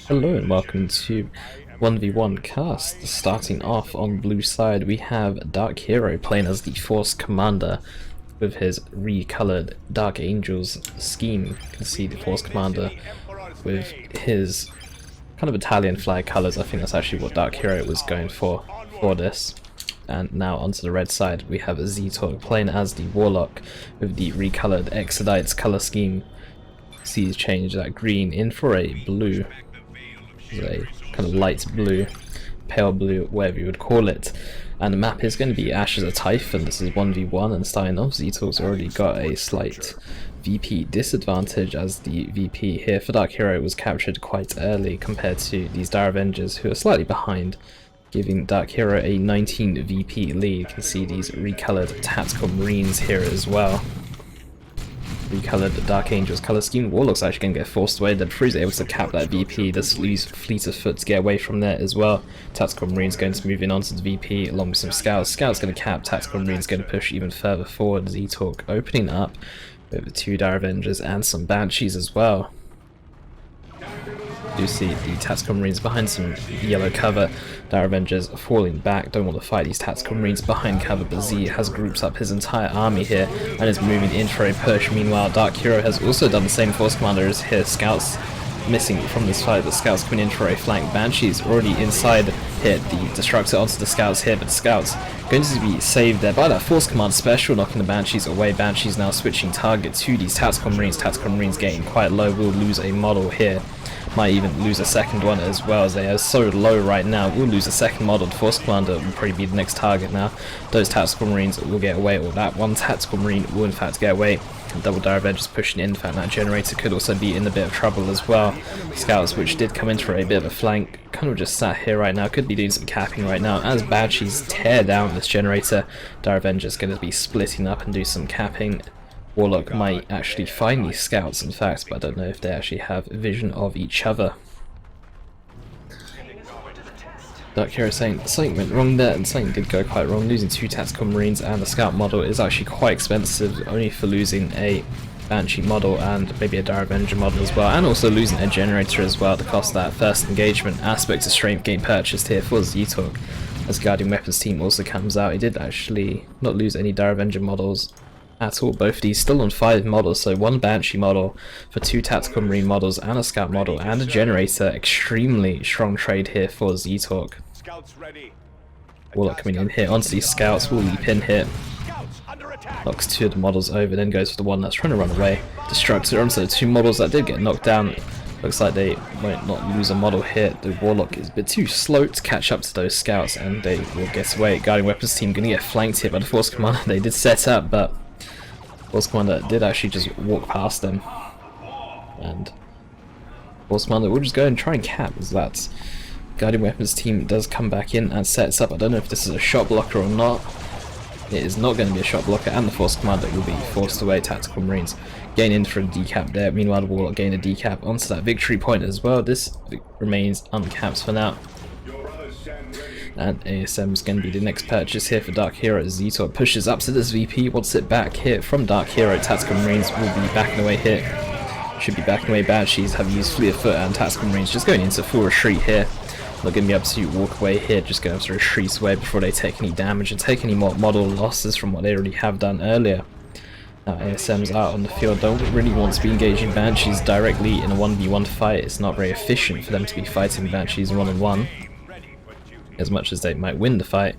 Hello and welcome to 1v1 cast. Starting off on blue side, we have DarkHero playing as the Force Commander with his recolored Dark Angels scheme. You can see the Force Commander with his kind of Italian flag colors. I think that's actually what DarkHero was going for this. And now onto the red side, we have zeetorq playing as the Warlock with the recolored Exodites color scheme. See he's changed that green in for a blue. A kind of light blue, pale blue, whatever you would call it. And the map is going to be Ashes of Typhon. This is 1v1, and starting off, zeetorq's already got a slight VP disadvantage, as the VP here for DarkHero was captured quite early compared to these Dire Avengers, who are slightly behind, giving DarkHero a 19 VP lead. You can see these recolored Tactical Marines here as well. Recolored Dark Angels color scheme. Warlock's actually going to get forced away. Then before he's able to cap that VP, does lose Fleet of Foot to get away from there as well. Tactical Marine's going to move in onto the VP along with some Scouts. Scouts going to cap, Tactical Marine's going to push even further forward. zeetorq opening up with 2 Dire Avengers and some Banshees as well. You see the Tactical Marines behind some yellow cover. Dire Avengers falling back, don't want to fight these Tactical Marines behind cover, but Z has groups up his entire army here and is moving in for a push. Meanwhile, DarkHero has also done the same. Force Commander is here. Scouts missing from this fight, but Scouts coming in for a flank. Banshees already inside here. The Destructor onto the Scouts here, but Scouts going to be saved there by that Force Command special, knocking the Banshees away. Banshees now switching target to these Tactical Marines. Tactical Marines getting quite low, will lose a model here. Might even lose a second one as well, as they are so low right now. We'll lose a second model. The Force Commander will probably be the next target now. Those Tactical Marines will get away, or that one Tactical Marine will in fact get away. Double Dire Avengers pushing in fact that Generator could also be in a bit of trouble as well. Scouts, which did come in for a bit of a flank, kind of just sat here right now, could be doing some capping right now. As Banshees tear down this Generator, Dire Avengers going to be splitting up and do some capping. Warlock might actually find these Scouts in fact, but I don't know if they actually have vision of each other. DarkHero saying something went wrong there, and something did go quite wrong. Losing 2 Tactical Marines and the Scout model is actually quite expensive, only for losing a Banshee model and maybe a Dire Avenger model as well, and also losing a Generator as well. The cost of that first engagement aspect of strength getting purchased here for zeetorq. As Guardian Weapons team also comes out, he did actually not lose any Dire Avenger models at all. Both of these still on 5 models, so 1 Banshee model for 2 Tactical Marine models and a Scout model and a Generator. Extremely strong trade here for zeetorq. Warlock coming in here onto these Scouts, will leap in here, knocks 2 of the models over, then goes for the one that's trying to run away. Destructor onto the 2 models that did get knocked down. Looks like they might not lose a model here. The Warlock is a bit too slow to catch up to those Scouts, and they will get away. Guardian Weapons team going to get flanked here by the Force Commander. They did set up, but Force Commander did actually just walk past them, and Force Commander will just go and try and cap as that Guardian Weapons team does come back in and sets up. I don't know if this is a shot blocker or not. It is not going to be a shot blocker, and the Force Commander will be forced away. Tactical Marines getting in for a decap there. Meanwhile, the Warlock getting a decap onto that victory point as well. This remains uncapped for now. And ASM is going to be the next purchase here for DarkHero. zeetorq pushes up to this VP, wants it back here from DarkHero. Tactical Marines will be backing away here. Should be backing away. Banshees have used Fleet of Foot, and Tactical Marines just going into full retreat here. They're going to be able to walk away here, just going to retreat away before they take any damage and take any more model losses from what they already have done earlier. Now ASM's out on the field, don't really want to be engaging Banshees directly in a 1v1 fight. It's not very efficient for them to be fighting Banshees one-on-one. As much as they might win the fight,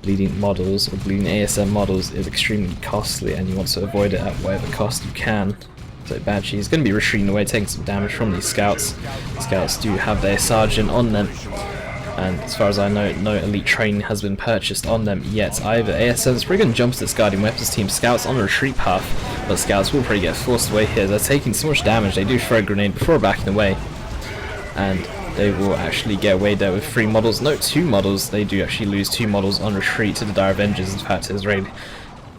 bleeding models or bleeding ASM models is extremely costly, and you want to avoid it at whatever cost you can. So Banshee is going to be retreating away, taking some damage from these Scouts. The Scouts do have their Sergeant on them, and as far as I know, no elite training has been purchased on them yet either. ASM is probably going to jump to this Guardian Weapons team. Scouts on a retreat path, but Scouts will probably get forced away here. They're taking so much damage, they do throw a grenade before backing away, and they will actually get away there with 3 models. No, 2 models. They do actually lose 2 models on retreat to the Dire Avengers. In fact, it was really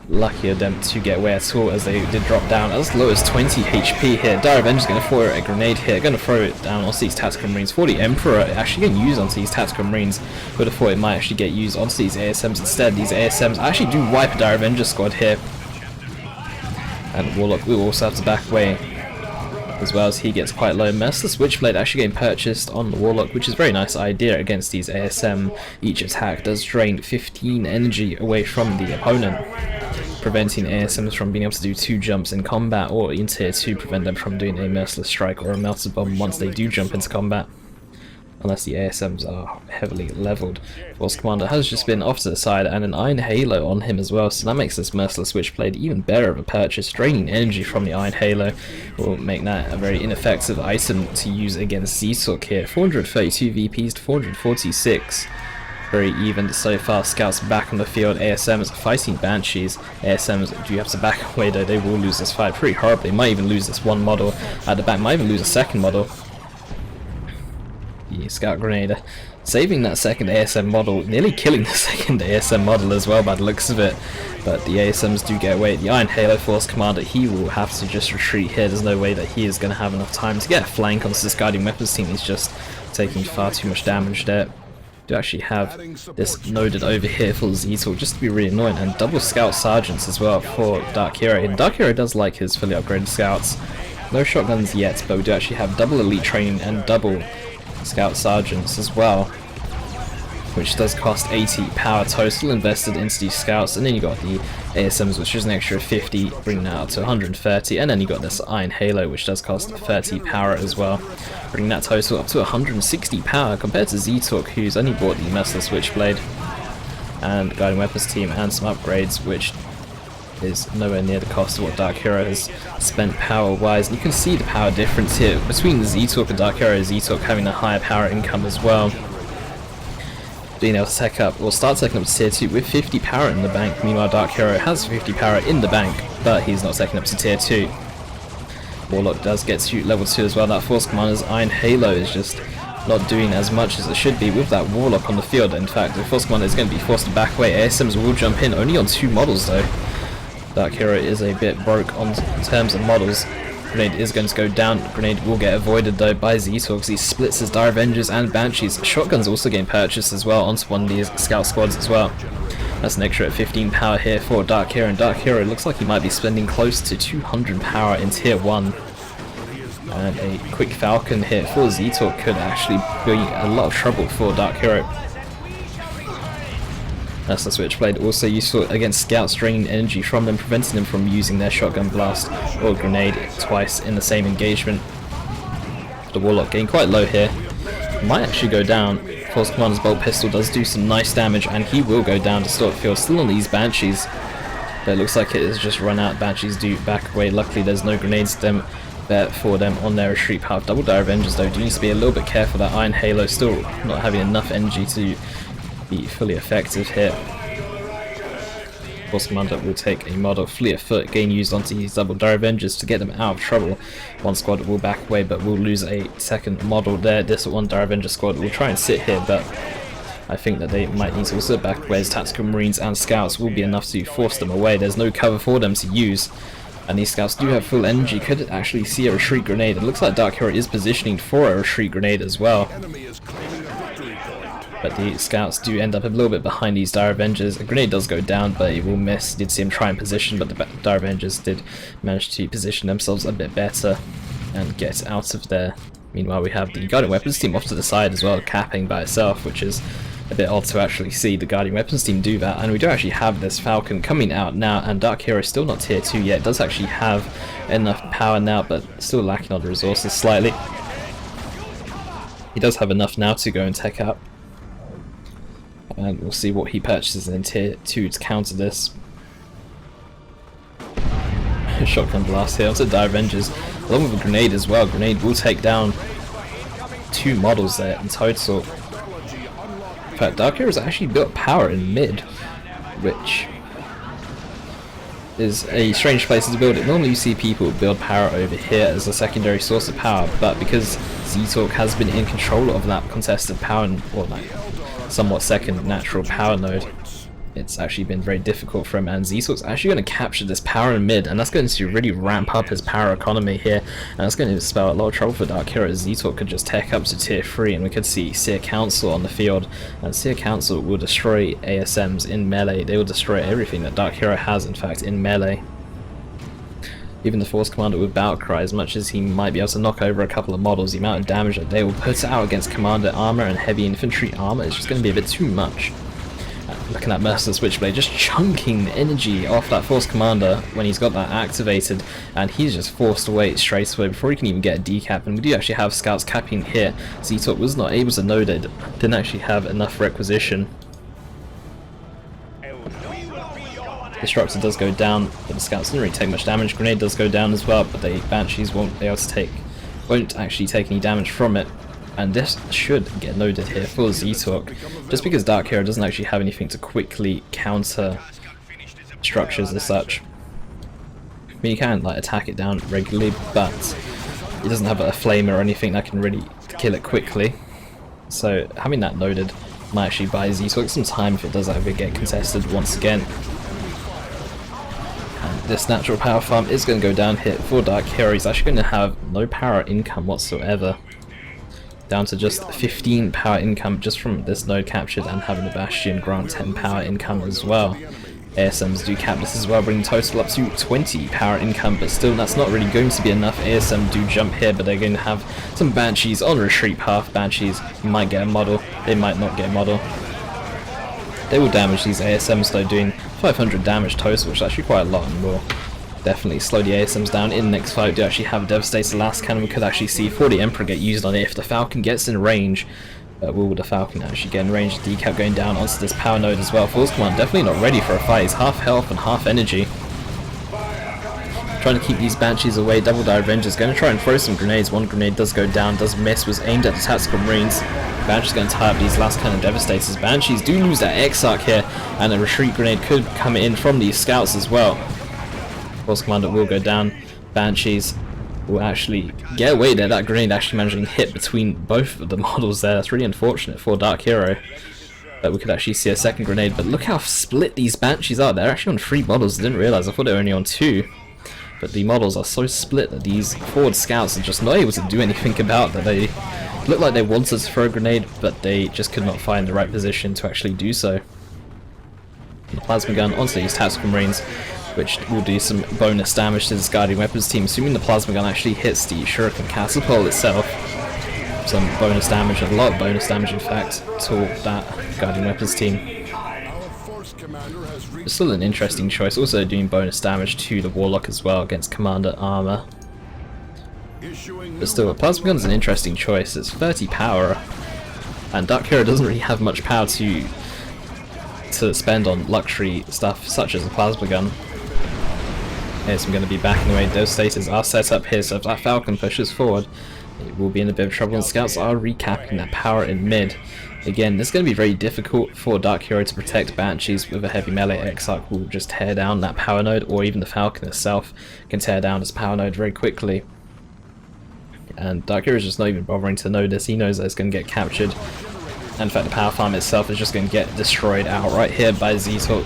lucky of them to get away at all, as they did drop down as low as 20 HP here. Dire Avengers going to throw a grenade here, going to throw it down onto these Tactical Marines. For the Emperor, actually getting used onto these Tactical Marines. Would have thought it might actually get used onto these ASMs instead. These ASMs actually do wipe a Dire Avenger squad here, and Warlock will also have to back away. as well as he gets quite low. Merciless Witchblade actually getting purchased on the Warlock, which is a very nice idea against these ASM. Each attack does drain 15 energy away from the opponent, preventing ASMs from being able to do 2 jumps in combat, or in tier 2 prevent them from doing a Merciless Strike or a Melted Bomb once they do jump into combat, unless the ASMs are heavily leveled. Force Commander has just been off to the side and an Iron Halo on him as well, so that makes this Merciless Witchblade even better of a purchase. Draining energy from the Iron Halo will make that a very ineffective item to use against zeetorq here. 432 VPs to 446. Very even so far. Scouts back on the field. ASMs fighting Banshees. ASMs do have to back away though. They will lose this fight pretty horribly. Might even lose this one model at the back. Might even lose a second model. The Scout Grenade saving that second ASM model, nearly killing the second ASM model as well by the looks of it, but the ASMs do get away. The Iron Halo Force Commander, he will have to just retreat here. There's no way that he is going to have enough time to get a flank onto this Guardian Weapons team. He's just taking far too much damage there. Do actually have this noded over here for zeetorq just to be really annoying, and double Scout Sergeants as well for DarkHero. And DarkHero does like his fully upgraded Scouts. No shotguns yet, but we do actually have double Elite Training and double Scout Sergeants as well, which does cost 80 power total invested into these Scouts. And then you got the ASMs, which is an extra 50, bringing that up to 130, and then you got this Iron Halo, which does cost 30 power as well, bringing that total up to 160 power compared to zeetorq, who's only bought the Merciless Witchblade and Guardian Weapons team and some upgrades, which is nowhere near the cost of what DarkHero has spent power-wise. And you can see the power difference here between zeetorq and DarkHero. zeetorq having a higher power income as well, being able to tech up, or start taking up to tier 2 with 50 power in the bank. Meanwhile, DarkHero has 50 power in the bank, but he's not taking up to tier 2. Warlock does get to level 2 as well. That Force Commander's Iron Halo is just not doing as much as it should be with that Warlock on the field. In fact, the Force Commander is going to be forced to back away. ASMs will jump in, only on 2 models though. DarkHero is a bit broke on terms of models. Grenade is going to go down. Grenade will get avoided though by zeetorq as he splits his Dire Avengers and Banshees. Shotguns also getting purchased as well onto one of these Scout squads as well. That's an extra 15 power here for DarkHero, and DarkHero looks like he might be spending close to 200 power in tier 1. And a quick Falcon hit for zeetorq could actually be a lot of trouble for DarkHero. That's the Switchblade, also useful against Scouts, draining energy from them, preventing them from using their Shotgun Blast or Grenade twice in the same engagement. The Warlock getting quite low here. Might actually go down. Force Commander's Bolt Pistol does do some nice damage, and he will go down to start field. Still on these Banshees, but it looks like it has just run out. Banshees do back away. Luckily there's no grenades there for them on their retreat path. Double Dire Avengers though do need to be a little bit careful. That Iron Halo still not having enough energy to be fully effective here. Force Commander will take a model Fleet of Foot, getting used onto these double Dire Avengers to get them out of trouble. One squad will back away, but will lose a second model there. This one Dire Avenger squad will try and sit here, but I think that they might need to also back away, as Tactical Marines and Scouts will be enough to force them away. There's no cover for them to use, and these Scouts do have full energy. Could actually see a retreat grenade. It looks like DarkHero is positioning for a retreat grenade as well. But the Scouts do end up a little bit behind these Dire Avengers. A grenade does go down, but it will miss. Did see him try and position, but the Dire Avengers did manage to position themselves a bit better and get out of there. Meanwhile, we have the Guardian Weapons team off to the side as well, capping by itself, which is a bit odd to actually see the Guardian Weapons team do that. And we do actually have this Falcon coming out now, and DarkHero is still not tier 2 yet. It does actually have enough power now, but still lacking on the resources slightly. He does have enough now to go and tech up, and we'll see what he purchases in tier 2 to counter this. Shotgun Blast here onto Dire Avengers, along with a grenade as well. Grenade will take down 2 models there in total. In fact, DarkHero has actually built power in mid, which is a strange place to build it. Normally you see people build power over here as a secondary source of power, but because zeetorq has been in control of that contested power, or like somewhat second natural power node, it's actually been very difficult for him, and zeetorq's actually going to capture this power in mid, and that's going to really ramp up his power economy here, and that's going to spell a lot of trouble for DarkHero. zeetorq could just tech up to tier 3 and we could see Seer Council on the field, and Seer Council will destroy ASMs in melee. They will destroy everything that DarkHero has, in fact, in melee. Even the Force Commander with Battle Cry, as much as he might be able to knock over a couple of models, the amount of damage that they will put out against Commander armor and heavy infantry armor is just going to be a bit too much. Looking at Merciless Switchblade, just chunking energy off that Force Commander when he's got that activated, and he's just forced away straight away before he can even get a decap. And we do actually have scouts capping here. zeetorq was not able to node it, didn't actually have enough requisition. Disruptor does go down, but the scouts didn't really take much damage. Grenade does go down as well, but the Banshees won't be able to won't actually take any damage from it. And this should get noded here for zeetorq, just because DarkHero doesn't actually have anything to quickly counter structures as such. I mean, you can like attack it down regularly, but it doesn't have a flamer or anything that can really kill it quickly. So having that noded might actually buy zeetorq some time if it does ever get contested once again. And this natural power farm is going to go down here for DarkHero. He's actually going to have no power income whatsoever. Down to just 15 power income just from this node captured, and having the Bastion grant 10 power income as well. ASMs do cap this as well, bringing the total up to 20 power income, but still that's not really going to be enough. ASM do jump here, but they're going to have some Banshees on retreat path. Banshees might get a model, they might not get a model. They will damage these ASMs though, doing 500 damage total, which is actually quite a lot, and will definitely slow the ASMs down. In the next fight, we do actually have a Devastator last cannon. We could actually see 40 Emperor get used on it if the Falcon gets in range. Will the Falcon actually get in range? Decap going down onto this power node as well. Force Command definitely not ready for a fight. He's half health and half energy. Trying to keep these Banshees away. Double Die Avengers going to try and throw some grenades. One grenade does go down, does miss, was aimed at the Tactical Marines. Banshees going to tie up these last cannon Devastators. Banshees do lose that Exarch here, and a retreat grenade could come in from these scouts as well. Force Commander will go down. Banshees will actually get away there. That grenade actually managing to hit between both of the models there. That's really unfortunate for DarkHero. But we could actually see a second grenade. But look how split these Banshees are. They're actually on 3 models. I didn't realise. I thought they were only on 2. But the models are so split that these forward scouts are just not able to do anything about that. They look like they wanted to throw a grenade, but they just could not find the right position to actually do so. The plasma gun onto these Tactical Marines, which will do some bonus damage to this Guardian Weapons team, assuming the plasma gun actually hits the Shuriken Catapult itself. Some bonus damage, a lot of bonus damage in fact, to that Guardian Weapons team. It's still an interesting choice, also doing bonus damage to the Warlock as well against Commander armor. But still, a plasma gun's an interesting choice. It's 30 power, and DarkHero doesn't really have much power to spend on luxury stuff such as a plasma gun. Here's I'm going to be backing away. Those status are set up here, so if that Falcon pushes forward, it will be in a bit of trouble, and scouts are recapping that power in mid. Again, this is going to be very difficult for DarkHero to protect Banshees with a heavy melee. Exarch will just tear down that power node, or even the Falcon itself can tear down this power node very quickly. And DarkHero is just not even bothering to know this. He knows that it's going to get captured. And in fact, the power farm itself is just going to get destroyed outright here by zeetorq.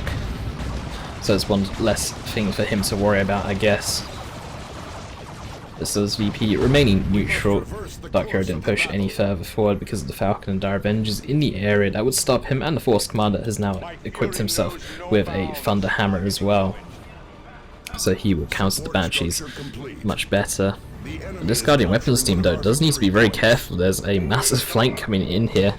So it's one less thing for him to worry about, I guess. This is VP remaining neutral. DarkHero didn't push any further forward because of the Falcon and Dire Avengers in the area. That would stop him, and the Force Commander has now equipped himself with a Thunder Hammer as well. So he will counter the Banshees much better. But this Guardian Weapons team though does need to be very careful. There's a massive flank coming in here.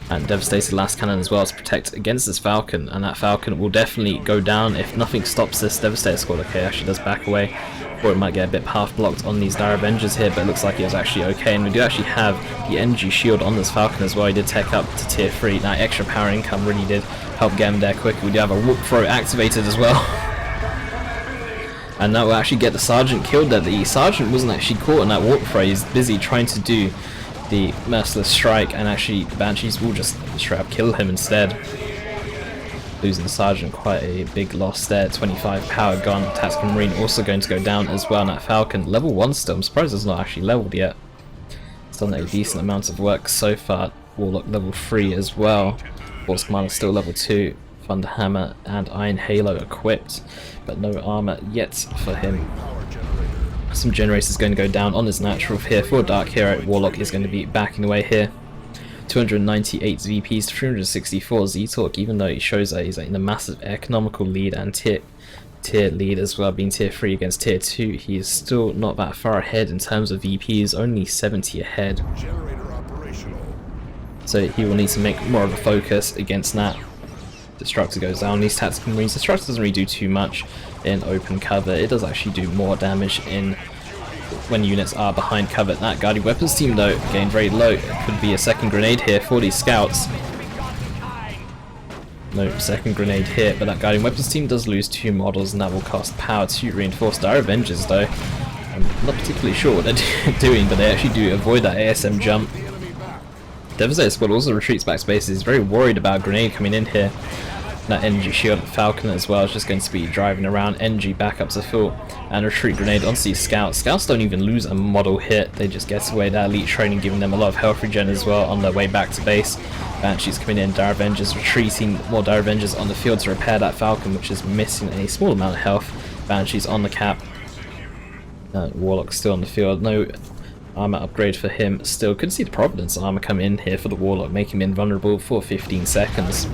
And Devastator last cannon as well to protect against this Falcon, and that Falcon will definitely go down if nothing stops this Devastator squad. Okay, actually does back away, or it might get a bit half blocked on these Dire Avengers here, but it looks like it was actually okay. And we do actually have the energy shield on this Falcon as well. He did take up to tier 3. That extra power income really did help get him there quick. We do have a warp throw activated as well. And that will actually get the Sergeant killed there. The Sergeant wasn't actually caught in that warp throw. He's busy trying to do the Merciless Strike, and actually the Banshees will just straight up kill him instead. Losing the Sergeant, quite a big loss there. 25 power gun. Tactical Marine also going to go down as well. And that Falcon, level 1 still. I'm surprised it's not actually leveled yet. It's done a decent amount of work so far. Warlock level 3 as well. Force Commander still level 2. Thunder Hammer and Iron Halo equipped, but no armor yet for him. Some generators going to go down on his natural here for DarkHero. Warlock is going to be backing away here. 298 VPs to 364 zeetorq, even though he shows that he's in a massive economical lead and tier tier lead as well, being tier 3 against tier 2. He is still not that far ahead in terms of VPs, only 70 ahead. So he will need to make more of a focus against that. Destructor goes down. These tactical marines, Destructor doesn't really do too much in open cover. It does actually do more damage in when units are behind cover. That guardian weapons team though getting very low. It could be a second grenade here for these scouts. No second grenade here, but that guardian weapons team does lose 2 models, and that will cost power to reinforce. Dire Avengers though, I'm not particularly sure what they're doing, but they actually do avoid that ASM jump. Devastator squad also retreats back spaces. He's very worried about grenade coming in here. That energy shield Falcon as well is just going to be driving around. Energy back up to full, and retreat grenade onto these scouts. Scouts don't even lose a model hit, they just get away. That elite training giving them a lot of health regen as well on their way back to base. Banshees coming in, Dire Avengers retreating, more Dire Avengers on the field to repair that Falcon, which is missing a small amount of health. Banshees on the cap. Warlock still on the field, no armor upgrade for him still. Couldn't see the Providence armor come in here for the Warlock, making him invulnerable for 15 seconds.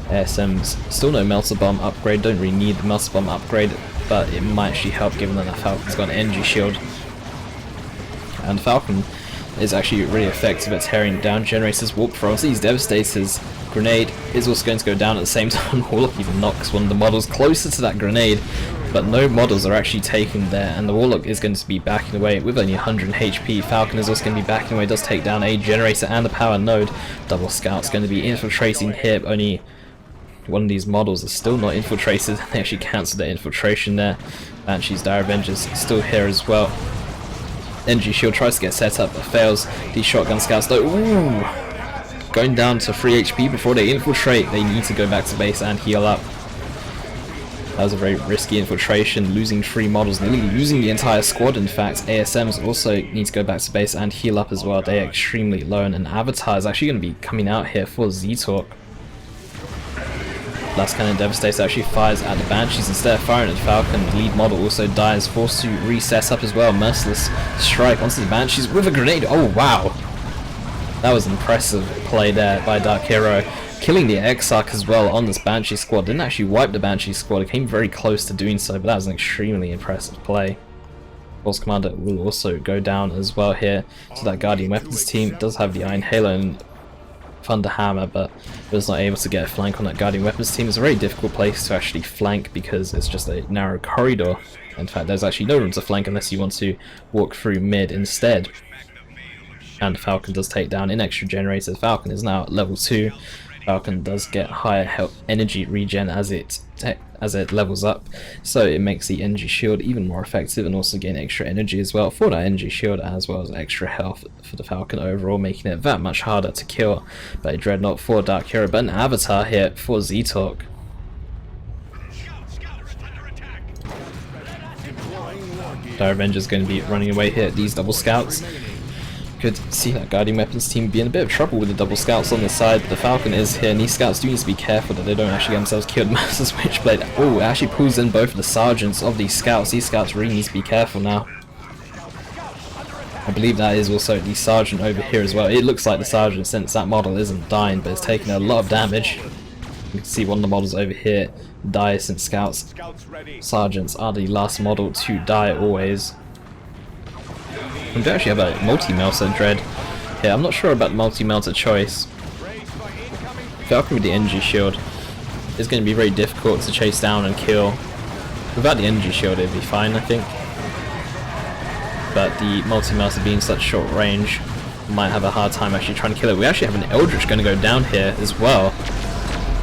ASM's still no Melter Bomb upgrade, don't really need the Melter Bomb upgrade, but it might actually help given that the Falcon's got an energy shield. And Falcon is actually really effective at tearing down generators, warp throws, these devastators. Grenade is also going to go down at the same time. Warlock even knocks one of the models closer to that grenade, but no models are actually taken there, and the Warlock is going to be backing away with only 100 HP. Falcon is also going to be backing away, does take down a generator and the power node. Double Scout's going to be infiltrating here, only one of these models is still not infiltrated. They actually cancelled their infiltration there. Banshees, Dire Avengers still here as well. Energy shield tries to get set up but fails. These shotgun scouts though, ooh, going down to 3 HP before they infiltrate. They need to go back to base and heal up. That was a very risky infiltration, losing 3 models, nearly losing the entire squad. In fact, ASMs also need to go back to base and heal up as well. They are extremely low, and an Avatar is actually going to be coming out here for zeetorq. Last Cannon Devastator actually fires at the Banshees instead of firing at Falcon. The lead model also dies, forced to reset up as well. Merciless strike onto the Banshees with a grenade. Oh wow! That was impressive play there by DarkHero. Killing the Exarch as well on this Banshee squad. Didn't actually wipe the Banshee squad, it came very close to doing so, but that was an extremely impressive play. Force Commander will also go down as well here. So that Guardian Weapons team does have the Iron Halo and Thunder Hammer, but was not able to get a flank on that Guardian Weapons team. It's a very difficult place to actually flank because it's just a narrow corridor. In fact, there's actually no room to flank unless you want to walk through mid instead. And Falcon does take down in extra generators. Falcon is now at level 2. Falcon does get higher health energy regen as it levels up, so it makes the energy shield even more effective, and also gain extra energy as well for that energy shield, as well as extra health for the Falcon overall, making it that much harder to kill. But a Dreadnought for DarkHero, but an Avatar here for zeetorq. Dire Avengers going to be running away here at these double scouts. Could see that Guardian Weapons team be in a bit of trouble with the double scouts on this side, but the Falcon is here, and these scouts do need to be careful that they don't actually get themselves killed. Master Switchblade, oh, it actually pulls in both of the sergeants of these scouts. These scouts really need to be careful now. I believe that is also the sergeant over here as well. It looks like the sergeant, since that model isn't dying, but it's taking a lot of damage. You can see one of the models over here die, since scouts, sergeants are the last model to die always. We do actually have a multi-melter dread here. I'm not sure about the multi-melter choice. Falcon with the energy shield is going to be very difficult to chase down and kill. Without the energy shield it'd be fine, I think. But the multi-melter being such short range, might have a hard time actually trying to kill it. We actually have an Eldritch going to go down here as well.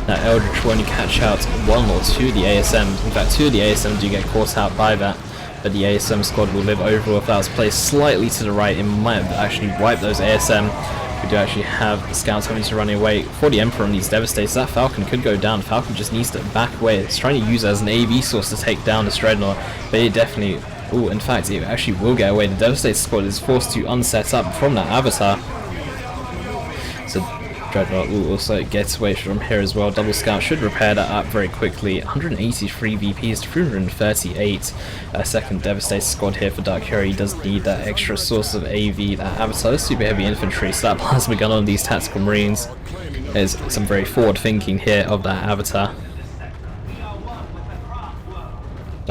That Eldritch will only catch out 1 or 2 of the ASMs. In fact, 2 of the ASMs do get caught out by that. But the ASM squad will live overall. If that was placed slightly to the right, it might have actually wiped those ASM. We do actually have the scouts having to run away for the Emperor and these Devastators. That Falcon could go down. Falcon just needs to back away. It's trying to use it as an AV source to take down this Dreadnought, but it definitely... oh, in fact, it actually will get away. The Devastator squad is forced to unset up from that Avatar. So Dreadnought will also get away from here as well. Double Scout should repair that up very quickly. 183 VPs to 338. Second Devastator squad here for DarkHero. He does need that extra source of AV. That Avatar is super heavy infantry, so that plasma gun on these tactical marines is some very forward thinking here of that Avatar.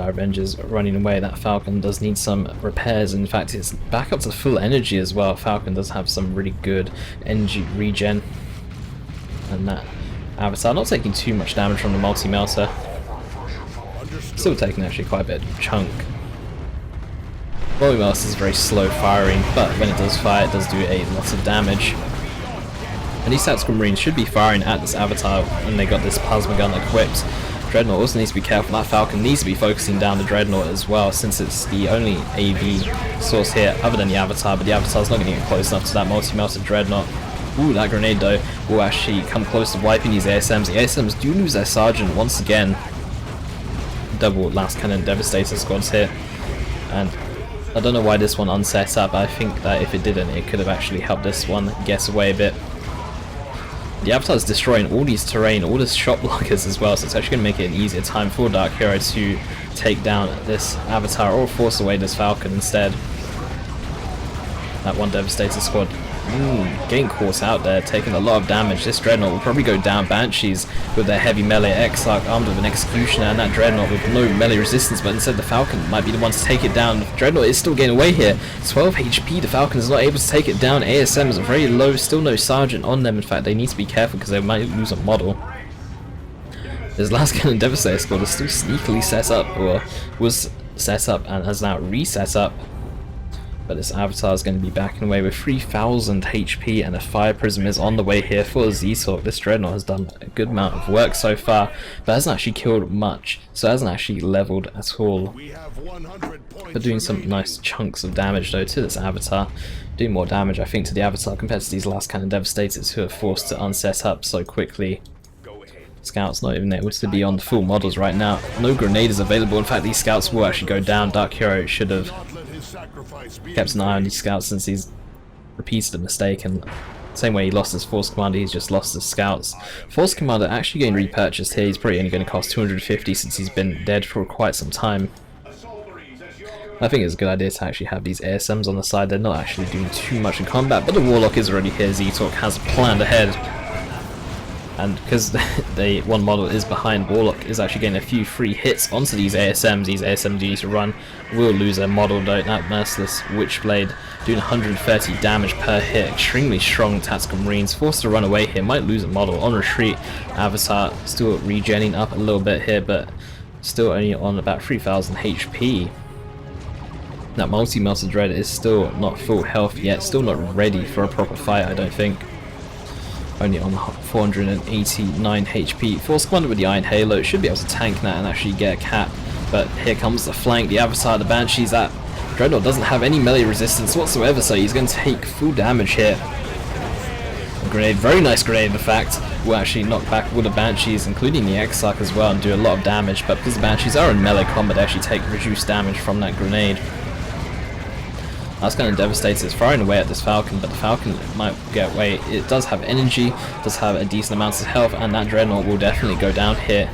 Avengers running away. That Falcon does need some repairs. In fact, it's back up to full energy as well. Falcon does have some really good energy regen. And that Avatar not taking too much damage from the multi-melter. Still taking actually quite a bit of chunk. Multi-melter is very slow firing, but when it does fire, it does do a lot of damage. And these tactical marines should be firing at this Avatar when they got this plasma gun equipped. Dreadnought also needs to be careful. That Falcon needs to be focusing down the Dreadnought as well, since it's the only AV source here other than the Avatar, but the Avatar's not going to get close enough to that multi-melted Dreadnought. Ooh, that grenade though will actually come close to wiping these ASMs. The ASMs do lose their sergeant once again. Double last cannon Devastator squads here. And I don't know why this one unset up. I think that if it didn't, it could have actually helped this one get away a bit. The Avatar is destroying all these terrain, all these shot blockers as well, so it's actually going to make it an easier time for DarkHero to take down this Avatar or force away this Falcon instead. That one Devastator squad getting caught out there, taking a lot of damage. This Dreadnought will probably go down. Banshees with their heavy melee, Exarch armed with an Executioner, and that Dreadnought with no melee resistance, but instead the Falcon might be the one to take it down. The Dreadnought is still getting away here. 12 HP, the Falcon is not able to take it down. ASMs are very low, still no sergeant on them. In fact, they need to be careful because they might lose a model. This last cannon Devastator squad is still sneakily set up, or was set up and has now reset up. But this Avatar is going to be backing away with 3000 HP, and a Fire Prism is on the way here for zeetorq. This Dreadnought has done a good amount of work so far, but hasn't actually killed much, so it hasn't actually leveled at all. But doing some nice chunks of damage though to this Avatar. Doing more damage I think to the Avatar compared to these last cannon Devastators who are forced to unset up so quickly. Scouts not even able to be on full models right now. No grenade is available. In fact, these scouts will actually go down. DarkHero should have kept an eye on these scouts since he's repeated a mistake, and same way he lost his Force Commander, he's just lost his scouts. Force Commander actually getting repurchased here. He's probably only going to cost 250 since he's been dead for quite some time. I think it's a good idea to actually have these ASMs on the side. They're not actually doing too much in combat, but the Warlock is already here. zeetorq has planned ahead. And because the one model is behind, Warlock is actually getting a few free hits onto these ASMs. These ASMs need to run, will lose their model though. That Merciless Witchblade doing 130 damage per hit. Extremely strong tactical marines, forced to run away here, might lose a model. On retreat, Avatar still regenning up a little bit here, but still only on about 3000 HP. That multi-melter Dread is still not full health yet, still not ready for a proper fight, I don't think. Only on 489 HP. Force Commander with the Iron Halo should be able to tank that and actually get a cap. But here comes the flank, the Avatar, the Banshees. That Dreadnought doesn't have any melee resistance whatsoever, so he's going to take full damage here. A grenade, very nice grenade in fact, will actually knock back all the Banshees, including the Exarch as well, and do a lot of damage. But because the Banshees are in melee combat, they actually take reduced damage from that grenade. That's kind of devastated. It's firing away at this Falcon, but the Falcon might get away. It does have energy, does have a decent amount of health, and that Dreadnought will definitely go down here.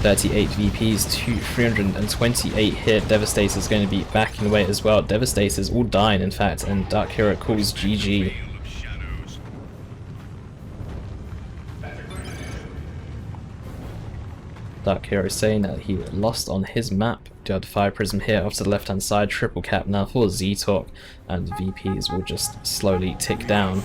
38 VPs to 328 hit. Devastator's going to be backing away as well. Devastator's all dying in fact, and DarkHero calls GG. DarkHero saying that he lost on his map. Do have the Fire Prism here off to the left hand side, triple cap now for zeetorq, and VPs will just slowly tick down.